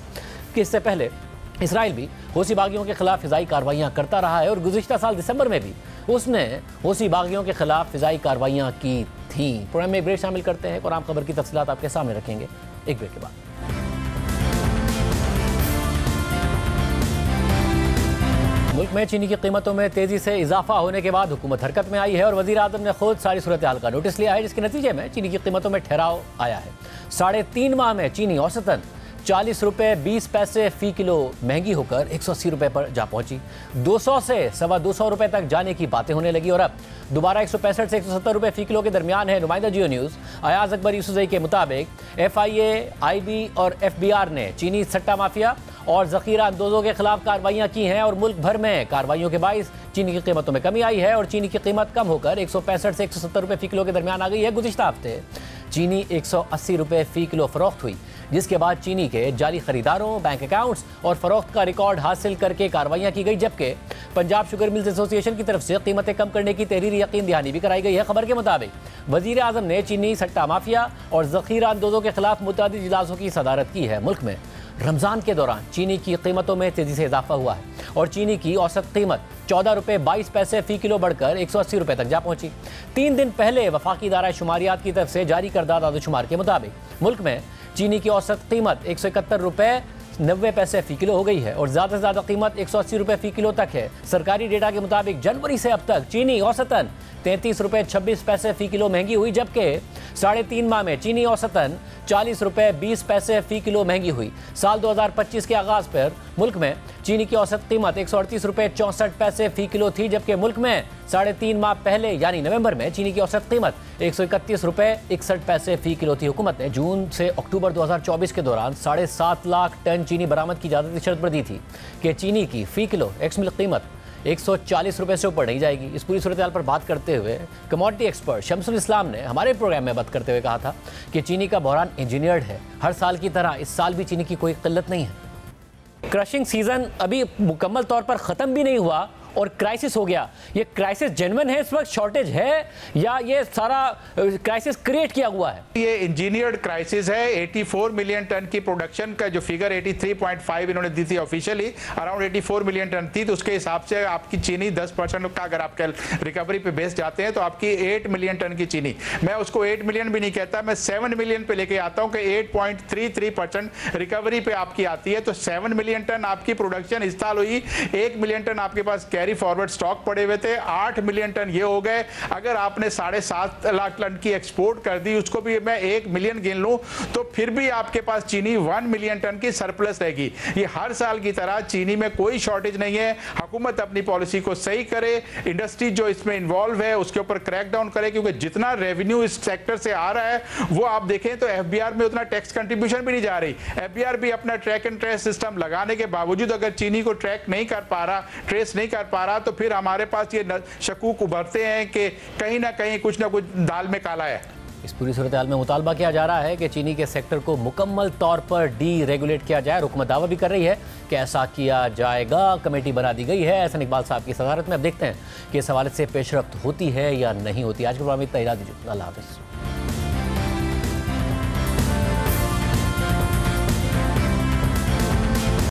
कि इससे पहले इसराइल भी हुसी बागियों के खिलाफ फ़िज़ाई कार्रवाइयाँ करता रहा है और गुज़िश्ता साल दिसंबर में भी उसने हुसी बागियों के खिलाफ फ़िज़ाई कार्रवाइयाँ की थी। प्रोग्राम में एक ब्रेक शामिल करते हैं और आम खबर की तफसीलात आपके सामने रखेंगे एक ब्रेक के बाद। मुल्क में चीनी की कीमतों में तेजी से इजाफा होने के बाद हुकूमत हरकत में आई है और वज़ीर आज़म ने खुद सारी सूरत हाल का नोटिस लिया है, जिसके नतीजे में चीनी की कीमतों में ठहराव आया है। 3.5 माह में चीनी औसतन 40 रुपये 20 पैसे फ़ी किलो महंगी होकर 180 रुपये पर जा पहुंची। 200 से 225 रुपये तक जाने की बातें होने लगी और अब दोबारा 165 से 170 रुपये फ़ी किलो के दरमियान है। नुमाइंदा जियो न्यूज़ अयाज अकबर यूसुफ़ज़ई के मुताबिक FIA, IB और FBR ने चीनी सट्टा माफिया और ज़ख़ीरा अंदोज़ों के खिलाफ कार्रवाइयाँ की हैं और मुल्क भर में कार्रवाइयों के बाइस चीनी की कीमतों में कमी आई है और चीनी की कीमत कम होकर 165 से 170 रुपये फ़ी किलो के दरमियान आ गई है। गुज़िश्ता हफ्ते चीनी 180 रुपये फ़ी किलो फ़रोख्त हुई, जिसके बाद चीनी के जाली खरीदारों, बैंक अकाउंट्स और फ़रोख्त का रिकॉर्ड हासिल करके कार्रवाइयाँ की गई, जबकि पंजाब शुगर मिल्स एसोसिएशन की तरफ से कीमतें कम करने की तहरीरी यकीन दहानी भी कराई गई है। खबर के मुताबिक वज़ीर आज़म ने चीनी सट्टा माफिया और ज़ख़ीरा अंदोज़ों के खिलाफ मुतअद्दिद इजलासों की सदारत की है। मुल्क में रमज़ान के दौरान चीनी की कीमतों में तेज़ी से इजाफा हुआ है और चीनी की औसत कीमत 14 रुपये 22 पैसे फ़ी किलो बढ़कर 180 रुपये तक जा पहुंची। 3 दिन पहले वफाकी इदारा शुमारियात की तरफ से जारी करदा दादोशुमार के मुताबिक मुल्क में चीनी की औसत कीमत 171 रुपये 90 पैसे फ़ी किलो हो गई है और ज़्यादा से ज़्यादा कीमत 180 रुपये फ़ी किलो तक है। सरकारी डेटा के मुताबिक जनवरी से अब तक चीनी औसतन 33 रुपये 26 पैसे फ़ी किलो महंगी हुई, जबकि 3.5 माह में चीनी औसतन 40 रुपये 20 पैसे फ़ी किलो महंगी हुई। साल 2025 के आगाज़ पर मुल्क में चीनी की औसत कीमत 138 रुपये 64 पैसे फ़ी किलो थी, जबकि मुल्क में 3.5 माह पहले यानी नवंबर में चीनी की औसत कीमत 131 रुपये 61 पैसे फ़ी किलो थी। हुकूमत ने जून से अक्टूबर 2024 के दौरान 7.5 लाख टन चीनी बरामद की इजाज़त की शर्त पर दी थी कि चीनी की फ़ी किलो एक्स मिल्क कीमत 140 रुपये से ऊपर नहीं जाएगी। इस पूरी सूरत हाल पर बात करते हुए कमोडिटी एक्सपर्ट शमसुल इस्लाम ने हमारे प्रोग्राम में बात करते हुए कहा था कि चीनी का बहरान इंजीनियर्ड है, हर साल की तरह इस साल भी चीनी की कोई किल्लत नहीं है। क्रशिंग सीजन अभी मुकम्मल तौर पर ख़त्म भी नहीं हुआ और क्राइसिस हो गया। ये क्राइसिस जेन्युइन है, इस वक्त शॉर्टेज है या ये सारा क्राइसिस क्रिएट किया हुआ है? ये इंजीनियर्ड क्राइसिस है। 84 मिलियन टन की प्रोडक्शन का जो फिगर 83.5 इन्होंने दी थी ऑफिशियली, अराउंड 84 मिलियन टन थी, तो उसके हिसाब से आपकी चीनी 10% का अगर आप रिकवरी पे बेस जाते हैं तो आपकी 8 मिलियन टन की चीनी, मैं उसको 8 मिलियन भी नहीं कहता, मैं 7 मिलियन पे लेके आता हूँ कि 8.33% रिकवरी पे आपकी आती है। तो 7 मिलियन टन आपकी प्रोडक्शन इस साल हुई, 1 मिलियन टन आपके पास कैरी फॉरवर्ड स्टॉक पड़े हुए थे, 8 मिलियन टन ये हो गए। अगर आपने 7.5 लाख टन की एक्सपोर्ट कर दी, उसको भी मैं 1 मिलियन गिन लूं तो फिर भी आपके पास चीनी 1 मिलियन टन की सरप्लस रहेगी। ये हर साल की तरह चीनी में कोई शॉर्टेज नहीं है। हुकूमत अपनी पॉलिसी को सही करे, इंडस्ट्री जो इसमें इन्वॉल्व है उसके ऊपर क्रैकडाउन करे, क्योंकि जितना रेवेन्यू इस सेक्टर से आ रहा है वो आप देखें तो एफबीआर में उतना टैक्स कंट्रीब्यूशन भी नहीं जा रही। एफबीआर भी अपना ट्रैक एंड ट्रेस सिस्टम लगाने के बावजूद अगर चीनी को ट्रैक नहीं कर पा रहा, ट्रेस नहीं कर पा रहा, तो फिर हमारे पास ये शकूक उभरते हैं कि कहीं ना कहीं कुछ ना कुछ दाल में काला है। इस पूरी सूरत हाल में मुतालबा किया जा रहा है कि चीनी के सेक्टर को मुकम्मल तौर पर डी रेगुलेट किया जाए। हुकूमत दावा भी कर रही है कि ऐसा किया जाएगा। कमेटी बना दी गई है एहसन इकबाल साहब की सदारत में। अब देखते हैं कि इस हवाले से पेशरफ्त होती है या नहीं होती। आज के प्रोग्राम में इतना ही। अल्लाह हाफ़िज़।